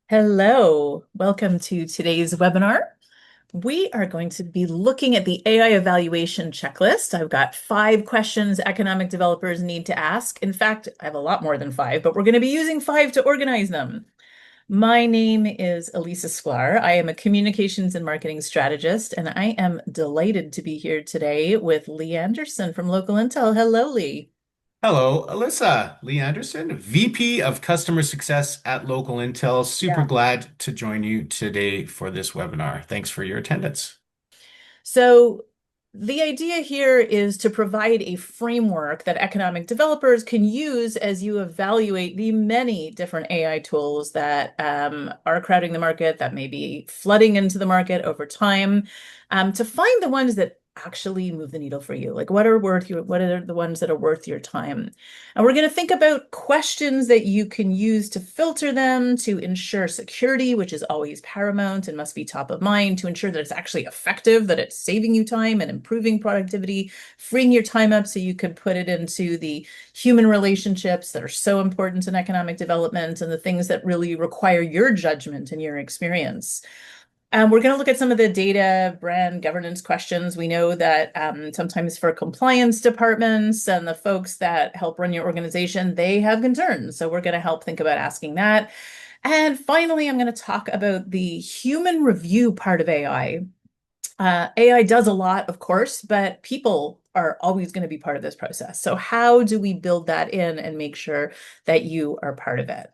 Hello, welcome to today's webinar. We are going to be looking at the AI evaluation checklist. I've got 5 questions economic developers need to ask. In fact, I have a lot more than 5, but we're going to be using 5 to organize them. My name is Elisa Sklar. I am a communications and marketing strategist, and I am delighted to be here today with Lee Anderson from Local Intel. Hello, Lee. Hello, Alyssa. Lee Anderson, VP of Customer Success at Local Intel. Super Yeah. glad to join you today for this webinar. Thanks for your attendance. So the idea here is to provide a framework that economic developers can use as you evaluate the many different AI tools that are crowding the market, that may be flooding into the market over time, to find the ones that actually move the needle for you. Like what are the ones that are worth your time? And we're going to think about questions that you can use to filter them, to ensure security, which is always paramount and must be top of mind, to ensure that it's actually effective, that it's saving you time and improving productivity, freeing your time up so you can put it into the human relationships that are so important in economic development and the things that really require your judgment and your experience. We're going to look at some of the data brand governance questions. We know that sometimes for compliance departments and the folks that help run your organization, they have concerns. So we're going to help think about asking that. And finally, I'm going to talk about the human review part of AI. AI does a lot, of course, but people are always going to be part of this process. So how do we build that in and make sure that you are part of it?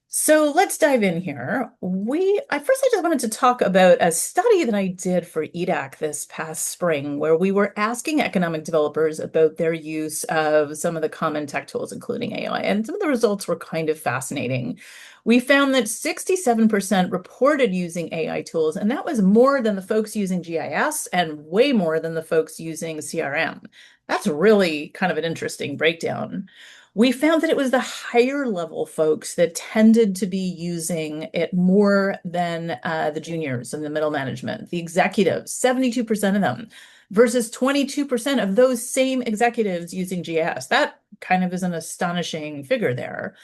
So let's dive in here. I just wanted to talk about a study that I did for EDAC this past spring, where we were asking economic developers about their use of some of the common tech tools, including AI, and some of the results were kind of fascinating. We found that 67% reported using AI tools, and that was more than the folks using GIS and way more than the folks using CRM. That's really kind of an interesting breakdown. We found that it was the higher level folks that tended to be using it more than the juniors and the middle management, the executives, 72% of them, versus 22% of those same executives using GS. That kind of is an astonishing figure there.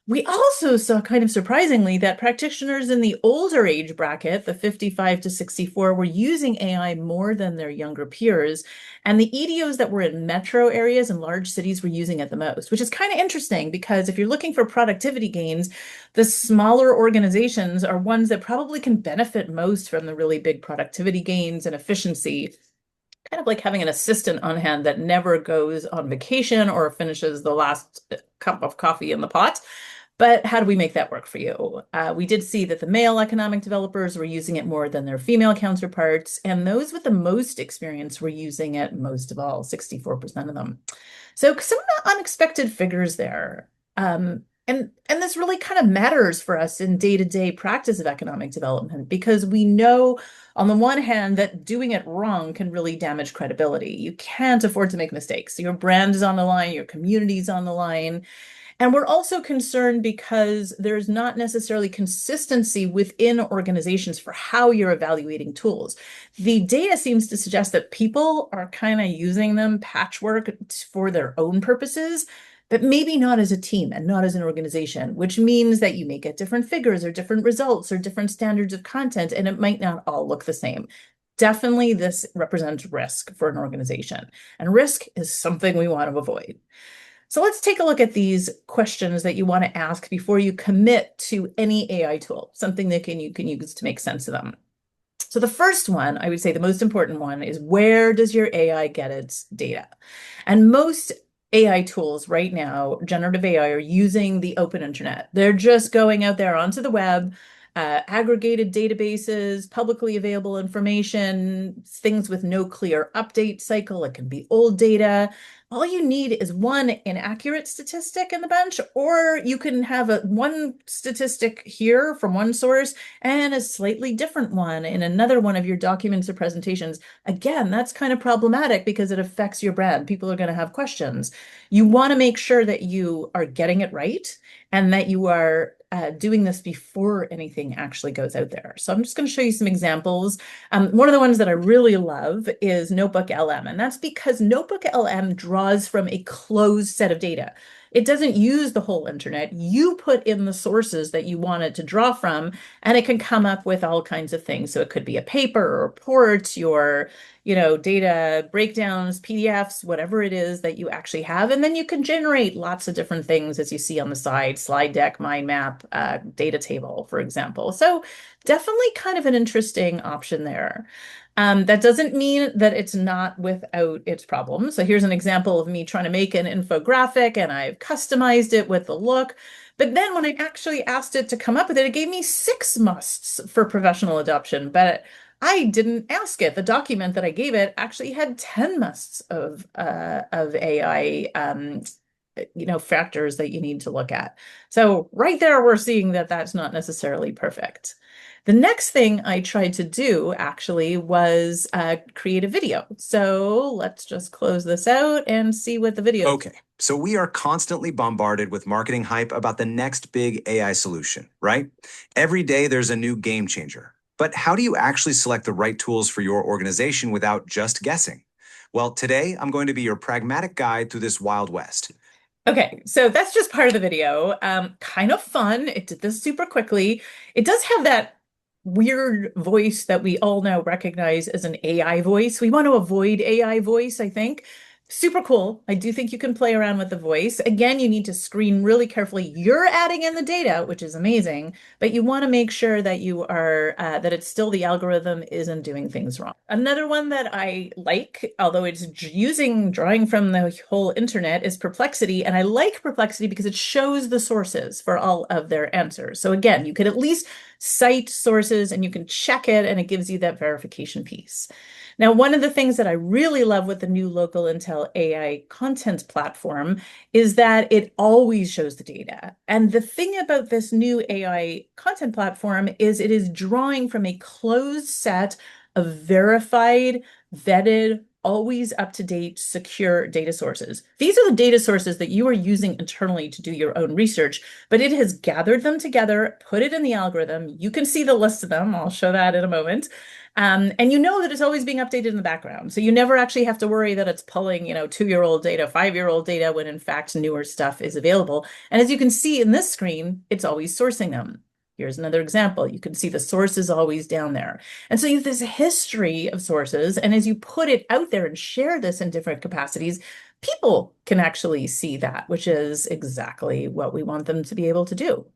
We also saw, kind of surprisingly, that practitioners in the older age bracket, the 55 to 64, were using AI more than their younger peers. And the EDOs that were in metro areas and large cities were using it the most, which is kind of interesting because if you're looking for productivity gains, the smaller organizations are ones that probably can benefit most from the really big productivity gains and efficiency. Kind of like having an assistant on hand that never goes on vacation or finishes the last cup of coffee in the pot. But how do we make that work for you? We did see that the male economic developers were using it more than their female counterparts, and those with the most experience were using it most of all, 64% of them. So some unexpected figures there. And this really kind of matters for us in day-to-day practice of economic development because we know on the one hand that doing it wrong can really damage credibility. You can't afford to make mistakes. Your brand is on the line, your community is on the line. And we're also concerned because there's not necessarily consistency within organizations for how you're evaluating tools. The data seems to suggest that people are kind of using them patchwork for their own purposes, but maybe not as a team and not as an organization, which means that you may get different figures or different results or different standards of content, and it might not all look the same. Definitely, this represents risk for an organization, and risk is something we want to avoid. So let's take a look at these questions that you want to ask before you commit to any AI tool, something that you can use to make sense of them. So the first one, I would say the most important one is where does your AI get its data? And most AI tools right now, generative AI, are using the open internet. They're just going out there onto the web, aggregated databases, publicly available information, things with no clear update cycle. It can be old data. All you need is one inaccurate statistic in the bunch, or you can have one statistic here from one source and a slightly different one in another one of your documents or presentations. Again, that's kind of problematic because it affects your brand. People are going to have questions. You want to make sure that you are getting it right and that you are doing this before anything actually goes out there. So I'm just going to show you some examples. One of the ones that I really love is Notebook LM, and that's because Notebook LM draws from a closed set of data. It doesn't use the whole internet. You put in the sources that you want it to draw from, and it can come up with all kinds of things. So it could be a paper or a report, your, data breakdowns, PDFs, whatever it is that you actually have. And then you can generate lots of different things as you see on the side, slide deck, mind map, data table, for example. So definitely kind of an interesting option there. That doesn't mean that it's not without its problems. So here's an example of me trying to make an infographic, and I've customized it with the look. But then when I actually asked it to come up with it, it gave me 6 musts for professional adoption. But I didn't ask it. The document that I gave it actually had 10 musts of AI factors that you need to look at. So right there, we're seeing that that's not necessarily perfect. The next thing I tried to do actually was create a video. So let's just close this out and see what the video. Okay, so we are constantly bombarded with marketing hype about the next big AI solution, right? Every day there's a new game changer. But how do you actually select the right tools for your organization without just guessing? Well, today I'm going to be your pragmatic guide through this Wild West. Okay, so that's just part of the video. Kind of fun. It did this super quickly. It does have that weird voice that we all now recognize as an AI voice. We want to avoid AI voice, I think. Super cool. I do think you can play around with the voice. Again, you need to screen really carefully. You're adding in the data, which is amazing, but you want to make sure that you are that it's still the algorithm isn't doing things wrong. Another one that I like, although it's drawing from the whole internet, is Perplexity. And I like Perplexity because it shows the sources for all of their answers. So again, you can at least cite sources and you can check it, and it gives you that verification piece. Now, one of the things that I really love with the new Local Intel AI content platform is that it always shows the data. And the thing about this new AI content platform is it is drawing from a closed set of verified, vetted, always up-to-date, secure data sources. These are the data sources that you are using internally to do your own research, but it has gathered them together, put it in the algorithm. You can see the list of them. I'll show that in a moment. And you know that it's always being updated in the background. So you never actually have to worry that it's pulling, 2-year-old data, 5-year-old data, when in fact newer stuff is available. And as you can see in this screen, it's always sourcing them. Here's another example. You can see the source is always down there. And so you have this history of sources. And as you put it out there and share this in different capacities, people can actually see that, which is exactly what we want them to be able to do.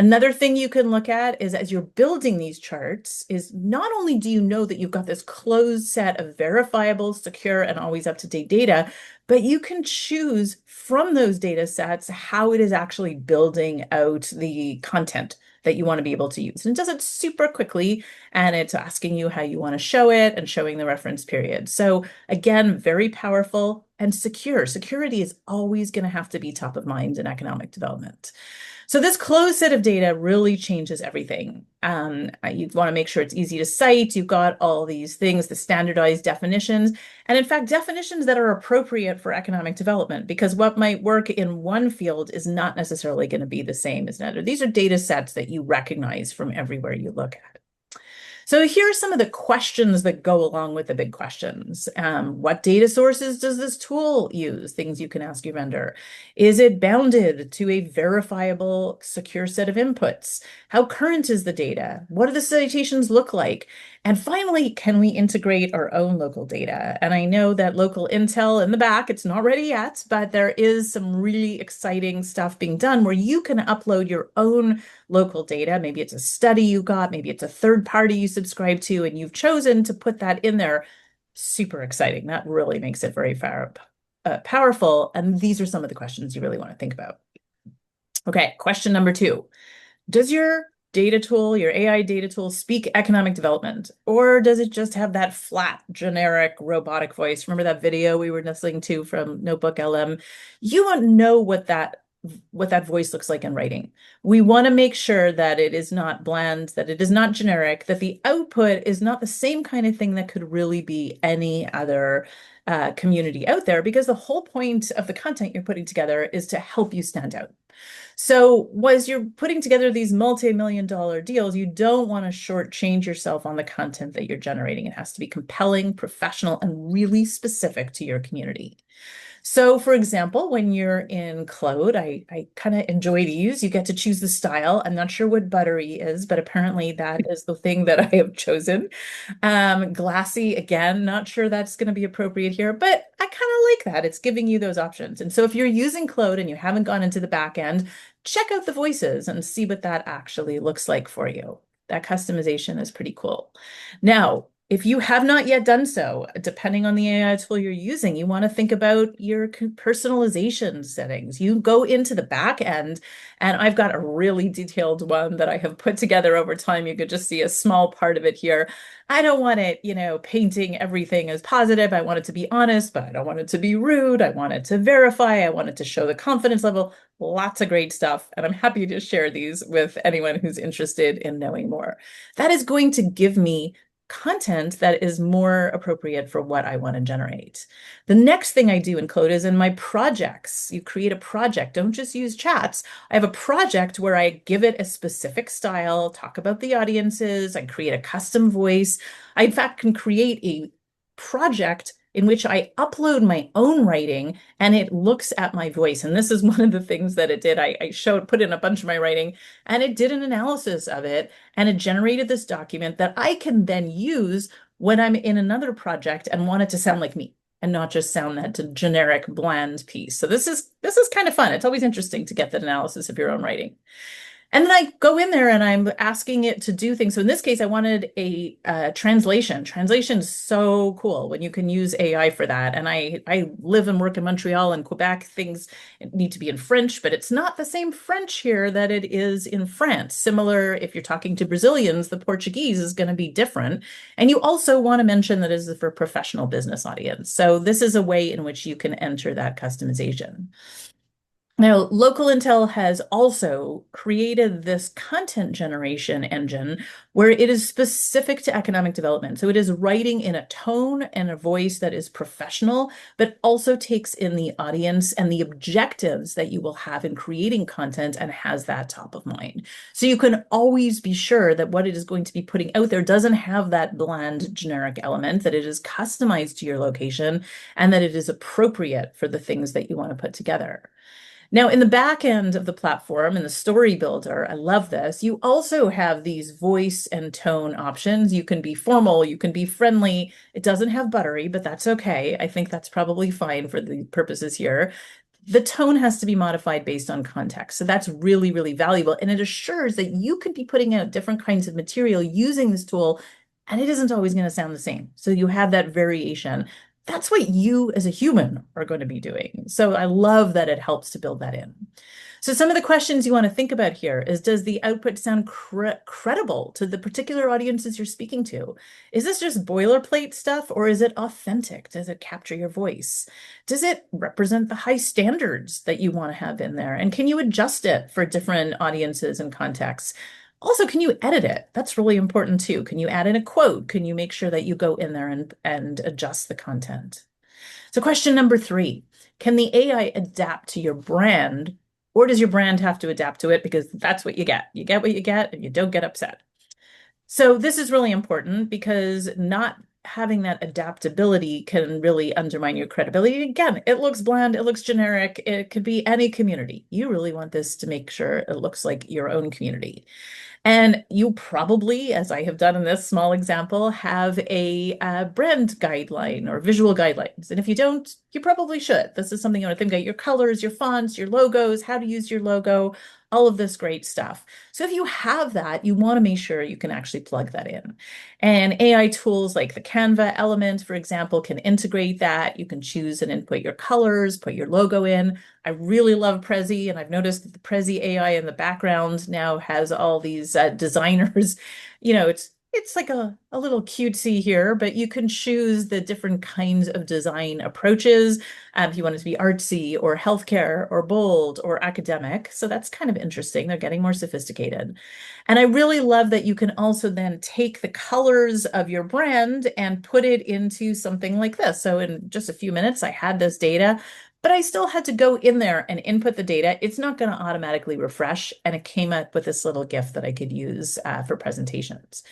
Another thing you can look at is as you're building these charts is not only do you know that you've got this closed set of verifiable, secure, and always up-to-date data, but you can choose from those data sets how it is actually building out the content that you want to be able to use. And it does it super quickly, and it's asking you how you want to show it and showing the reference period. So again, very powerful and secure. Security is always going to have to be top of mind in economic development. So this closed set of data really changes everything. You want to make sure it's easy to cite. You've got all these things, the standardized definitions, and in fact, definitions that are appropriate for economic development, because what might work in one field is not necessarily going to be the same as another. These are data sets that you recognize from everywhere you look at. So here are some of the questions that go along with the big questions. What data sources does this tool use? Things you can ask your vendor. Is it bounded to a verifiable, secure set of inputs? How current is the data? What do the citations look like? And finally, can we integrate our own local data? And I know that Local Intel in the back, it's not ready yet, but there is some really exciting stuff being done where you can upload your own local data. Maybe it's a study you got, maybe it's a third party you subscribe to, and you've chosen to put that in there. Super exciting. That really makes it very powerful. And these are some of the questions you really want to think about. Okay, question number 2. Does your data tool, your AI data tool, speak economic development? Or does it just have that flat, generic, robotic voice? Remember that video we were listening to from Notebook LM? You want to know what that voice looks like in writing. We want to make sure that it is not bland, that it is not generic, that the output is not the same kind of thing that could really be any other community out there, because the whole point of the content you're putting together is to help you stand out. So as you're putting together these multi-million-dollar deals, you don't want to shortchange yourself on the content that you're generating. It has to be compelling, professional, and really specific to your community. So, for example, when you're in Claude, I kind of enjoy these. You get to choose the style. I'm not sure what buttery is, but apparently that is the thing that I have chosen. Glassy, again, not sure that's going to be appropriate here, but I kind of like that. It's giving you those options. And so if you're using Claude and you haven't gone into the back end, check out the voices and see what that actually looks like for you. That customization is pretty cool. Now, if you have not yet done so, depending on the AI tool you're using, you want to think about your personalization settings. You go into the back end, and I've got a really detailed one that I have put together over time. You could just see a small part of it here. I don't want it, painting everything as positive. I want it to be honest, but I don't want it to be rude. I want it to verify. I want it to show the confidence level. Lots of great stuff. And I'm happy to share these with anyone who's interested in knowing more. That is going to give me content that is more appropriate for what I want to generate. The next thing I do in Claude is in my projects. You create a project. Don't just use chats. I have a project where I give it a specific style, talk about the audiences, I create a custom voice. I, in fact, can create a project in which I upload my own writing and it looks at my voice. And this is one of the things that it did. I put in a bunch of my writing and it did an analysis of it and it generated this document that I can then use when I'm in another project and want it to sound like me and not just sound that generic bland piece. So this is kind of fun. It's always interesting to get that analysis of your own writing. And then I go in there and I'm asking it to do things. So in this case, I wanted a translation. Translation is so cool when you can use AI for that. And I live and work in Montreal and Quebec. Things need to be in French, but it's not the same French here that it is in France. Similar, if you're talking to Brazilians, the Portuguese is going to be different. And you also want to mention that it is for a professional business audience. So this is a way in which you can enter that customization. Now, Local Intel has also created this content generation engine where it is specific to economic development. So it is writing in a tone and a voice that is professional, but also takes in the audience and the objectives that you will have in creating content and has that top of mind. So you can always be sure that what it is going to be putting out there doesn't have that bland generic element, that it is customized to your location and that it is appropriate for the things that you want to put together. Now, in the back end of the platform, in the story builder, I love this. You also have these voice and tone options. You can be formal, you can be friendly. It doesn't have buttery, but that's okay. I think that's probably fine for the purposes here. The tone has to be modified based on context. So that's really, really valuable. And it assures that you could be putting out different kinds of material using this tool, and it isn't always going to sound the same. So you have that variation. That's what you as a human are going to be doing. So I love that it helps to build that in. So some of the questions you want to think about here is, does the output sound credible to the particular audiences you're speaking to? Is this just boilerplate stuff or is it authentic? Does it capture your voice? Does it represent the high standards that you want to have in there? And can you adjust it for different audiences and contexts? Also, can you edit it? That's really important too. Can you add in a quote? Can you make sure that you go in there and adjust the content? So question number 3, can the AI adapt to your brand, or does your brand have to adapt to it? Because that's what you get. You get what you get and you don't get upset. So this is really important because not having that adaptability can really undermine your credibility. Again, it looks bland, it looks generic, it could be any community. You really want this to make sure it looks like your own community. And you probably, as I have done in this small example, have a brand guideline or visual guidelines. And if you don't, you probably should. This is something you want to think about: your colors, your fonts, your logos, how to use your logo, all of this great stuff. So if you have that, you want to make sure you can actually plug that in. And AI tools like the Canva element, for example, can integrate that. You can choose and input your colors, put your logo in. I really love Prezi, and I've noticed that the Prezi AI in the background now has all these designers. It's like a little cutesy here, but you can choose the different kinds of design approaches if you want it to be artsy or healthcare or bold or academic. So that's kind of interesting. They're getting more sophisticated. And I really love that you can also then take the colors of your brand and put it into something like this. So in just a few minutes, I had this data, but I still had to go in there and input the data. It's not going to automatically refresh. And it came up with this little GIF that I could use for presentations.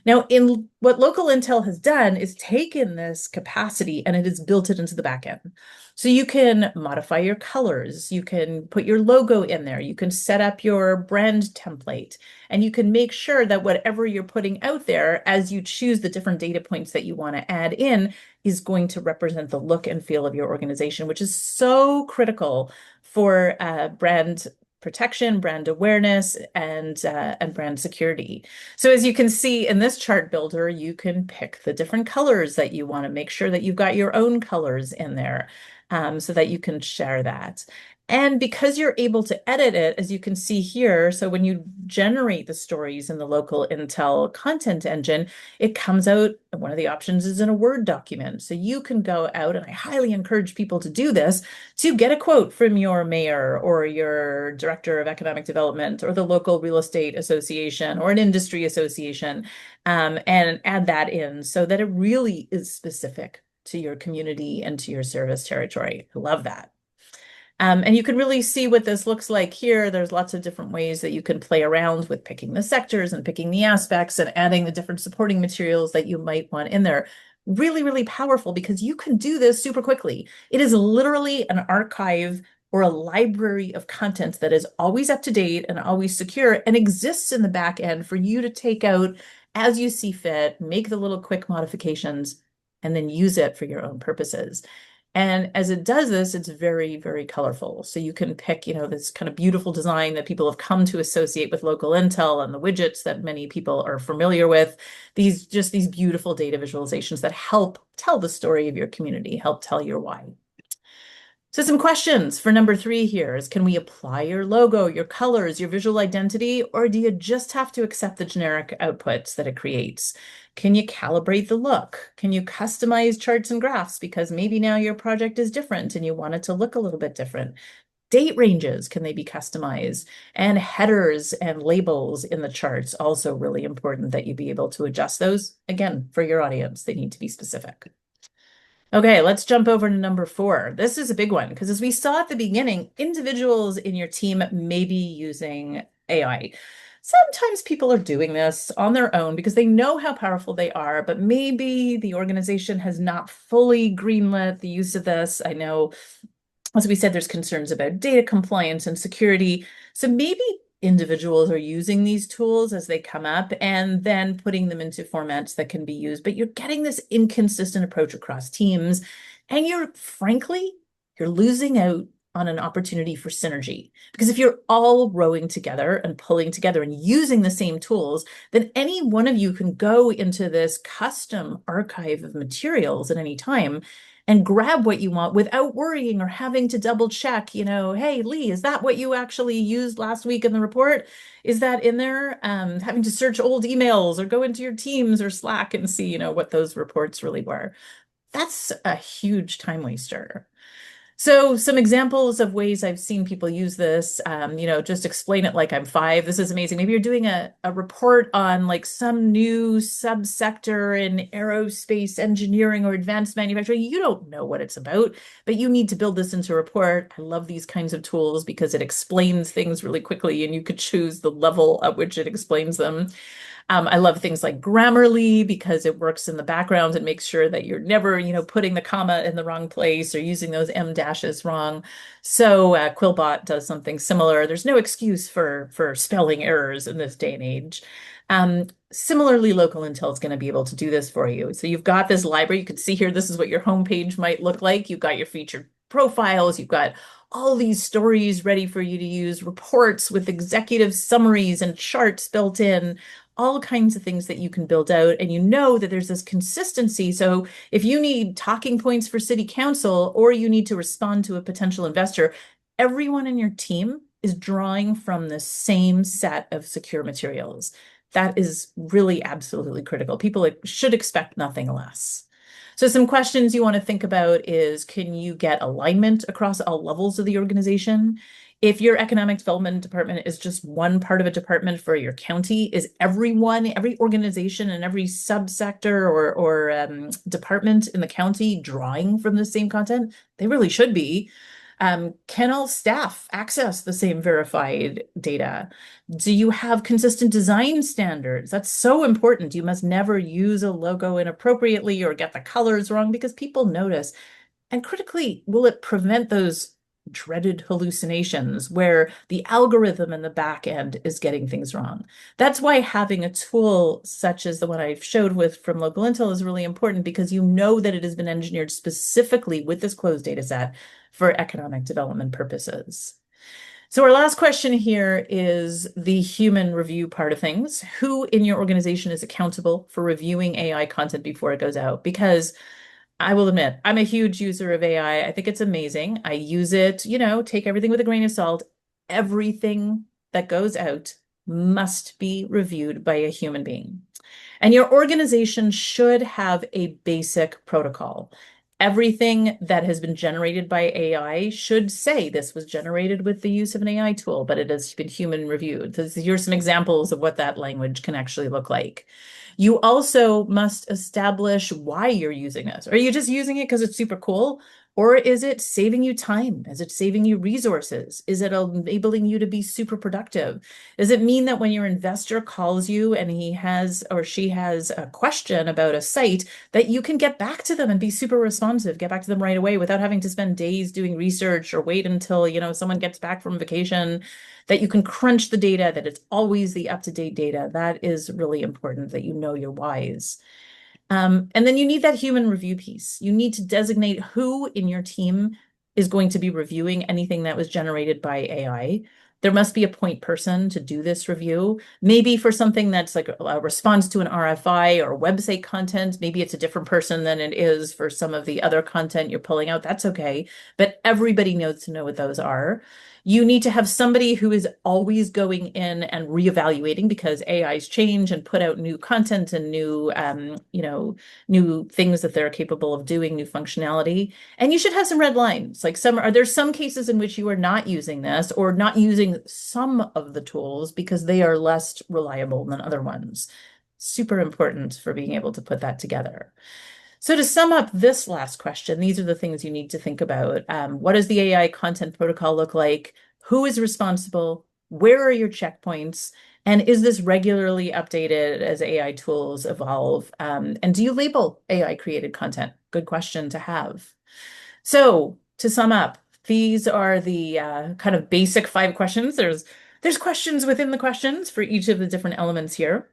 Now, in what Local Intel has done is taken this capacity and it has built it into the backend. So you can modify your colors, you can put your logo in there, you can set up your brand template, and you can make sure that whatever you're putting out there, as you choose the different data points that you want to add in, is going to represent the look and feel of your organization, which is so critical for brand protection, brand awareness, and brand security. So as you can see in this chart builder, you can pick the different colors that you want to make sure that you've got your own colors in there so that you can share that. And because you're able to edit it, as you can see here, so when you generate the stories in the Local Intel content engine, it comes out, one of the options is in a Word document. So you can go out, and I highly encourage people to do this, to get a quote from your mayor or your director of economic development or the local real estate association or an industry association, and add that in so that it really is specific to your community and to your service territory. I love that. And you can really see what this looks like here. There's lots of different ways that you can play around with picking the sectors and picking the aspects and adding the different supporting materials that you might want in there. Really, really powerful because you can do this super quickly. It is literally an archive or a library of content that is always up to date and always secure and exists in the back end for you to take out as you see fit, make the little quick modifications, and then use it for your own purposes. And as it does this, it's very, very colorful. So you can pick, this kind of beautiful design that people have come to associate with Local Intel and the widgets that many people are familiar with. These beautiful data visualizations that help tell the story of your community, help tell your why. So some questions for number 3 here is, can we apply your logo, your colors, your visual identity, or do you just have to accept the generic outputs that it creates? Can you calibrate the look? Can you customize charts and graphs because maybe now your project is different and you want it to look a little bit different? Date ranges, can they be customized? And headers and labels in the charts, also really important that you be able to adjust those. Again, for your audience, they need to be specific. Okay, let's jump over to number 4. This is a big one because as we saw at the beginning, individuals in your team may be using AI. Sometimes people are doing this on their own because they know how powerful they are, but maybe the organization has not fully greenlit the use of this. I know, as we said, there's concerns about data compliance and security. So maybe individuals are using these tools as they come up and then putting them into formats that can be used, but you're getting this inconsistent approach across teams, and frankly, you're losing out on an opportunity for synergy. Because if you're all rowing together and pulling together and using the same tools, then any one of you can go into this custom archive of materials at any time and grab what you want without worrying or having to double check, hey, Lee, is that what you actually used last week in the report? Is that in there? Having to search old emails or go into your Teams or Slack and see, what those reports really were. That's a huge time waster. So some examples of ways I've seen people use this, just explain it like I'm 5. This is amazing. Maybe you're doing a report on like some new subsector in aerospace engineering or advanced manufacturing. You don't know what it's about, but you need to build this into a report. I love these kinds of tools because it explains things really quickly and you could choose the level at which it explains them. I love things like Grammarly because it works in the background and makes sure that you're never, putting the comma in the wrong place or using those M dashes wrong. So Quillbot does something similar. There's no excuse for spelling errors in this day and age. Similarly, Local Intel is going to be able to do this for you. So you've got this library. You can see here, this is what your homepage might look like. You've got your featured profiles. You've got all these stories ready for you to use, reports with executive summaries and charts built in, all kinds of things that you can build out. And you know that there's this consistency. So if you need talking points for city council or you need to respond to a potential investor, everyone in your team is drawing from the same set of secure materials. That is really absolutely critical. People should expect nothing less. So some questions you want to think about is, can you get alignment across all levels of the organization? If your economic development department is just one part of a department for your county, is every organization and every subsector or department in the county drawing from the same content? They really should be. Can all staff access the same verified data? Do you have consistent design standards? That's so important. You must never use a logo inappropriately or get the colors wrong because people notice. And critically, will it prevent those dreaded hallucinations where the algorithm in the back end is getting things wrong? That's why having a tool such as the one I showed with from Local Intel is really important, because you know that it has been engineered specifically with this closed data set for economic development purposes. So our last question here is the human review part of things. Who in your organization is accountable for reviewing AI content before it goes out? Because I will admit, I'm a huge user of AI. I think it's amazing. I use it, take everything with a grain of salt. Everything that goes out must be reviewed by a human being. And your organization should have a basic protocol. Everything that has been generated by AI should say this was generated with the use of an AI tool, but it has been human reviewed. Here's some examples of what that language can actually look like. You also must establish why you're using this. Are you just using it because it's super cool? Or is it saving you time? Is it saving you resources? Is it enabling you to be super productive? Does it mean that when your investor calls you and he has or she has a question about a site, that you can get back to them and be super responsive, get back to them right away without having to spend days doing research or wait until, someone gets back from vacation, that you can crunch the data, that it's always the up-to-date data? That is really important, that you know your whys. And then you need that human review piece. You need to designate who in your team is going to be reviewing anything that was generated by AI. There must be a point person to do this review. Maybe for something that's like a response to an RFI or website content, maybe it's a different person than it is for some of the other content you're pulling out. That's okay. But everybody needs to know what those are. You need to have somebody who is always going in and reevaluating, because AIs change and put out new content and new, new things that they're capable of doing, new functionality. And you should have some red lines. Like are there some cases in which you are not using this or not using some of the tools because they are less reliable than other ones? Super important for being able to put that together. So to sum up this last question, these are the things you need to think about. What does the AI content protocol look like? Who is responsible? Where are your checkpoints? And is this regularly updated as AI tools evolve? And do you label AI created content? Good question to have. So to sum up, these are the kind of basic 5 questions. There's questions within the questions for each of the different elements here.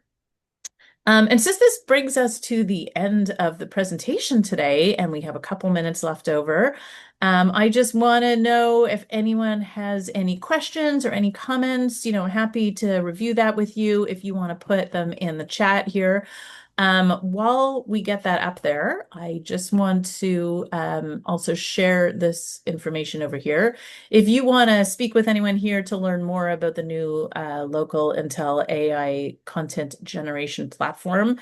And since this brings us to the end of the presentation today, and we have a couple minutes left over, I just want to know if anyone has any questions or any comments. Happy to review that with you if you want to put them in the chat here. While we get that up there, I just want to also share this information over here. If you want to speak with anyone here to learn more about the new Local Intel AI content generation platform,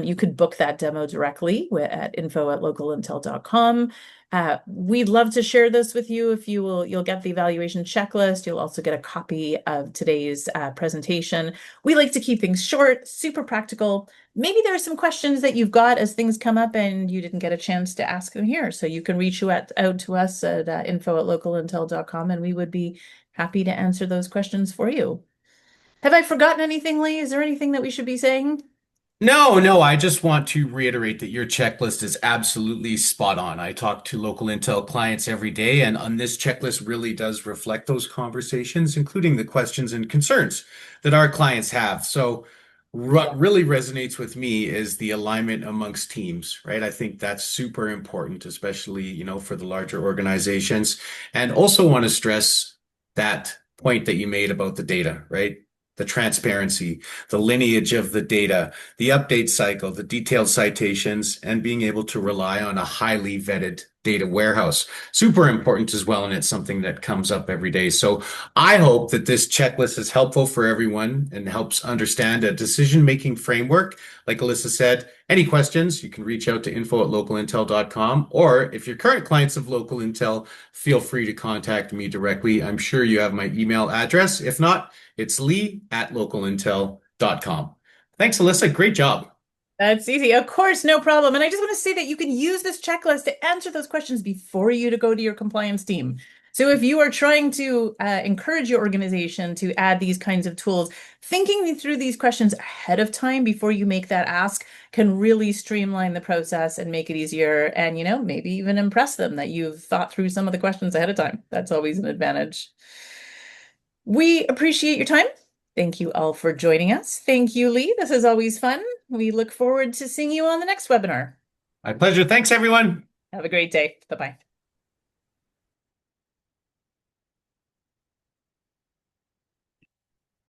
you could book that demo directly at info@localintel.com. We'd love to share this with you. If you'll get the evaluation checklist. You'll also get a copy of today's presentation. We like to keep things short, super practical. Maybe there are some questions that you've got as things come up and you didn't get a chance to ask them here. So you can reach out to us at info@localintel.com, and we would be happy to answer those questions for you. Have I forgotten anything, Lee? Is there anything that we should be saying? No, I just want to reiterate that your checklist is absolutely spot on. I talk to Local Intel clients every day, and on this checklist really does reflect those conversations, including the questions and concerns that our clients have. So what really resonates with me is the alignment amongst teams, right? I think that's super important, especially, for the larger organizations. And also want to stress that point that you made about the data, right? The transparency, the lineage of the data, the update cycle, the detailed citations, and being able to rely on a highly vetted data warehouse. Super important as well, and it's something that comes up every day. So I hope that this checklist is helpful for everyone and helps understand a decision-making framework. Like Alyssa said, any questions, you can reach out to info@localintel.com, or if you're current clients of Local Intel, feel free to contact me directly. I'm sure you have my email address. If not, it's lee@localintel.com. Thanks, Alyssa. Great job. That's easy. Of course, no problem. And I just want to say that you can use this checklist to answer those questions before you to go to your compliance team. So if you are trying to encourage your organization to add these kinds of tools, thinking through these questions ahead of time before you make that ask can really streamline the process and make it easier, and maybe even impress them that you've thought through some of the questions ahead of time. That's always an advantage. We appreciate your time. Thank you all for joining us. Thank you, Lee. This is always fun. We look forward to seeing you on the next webinar. My pleasure. Thanks, everyone. Have a great day. Bye-bye.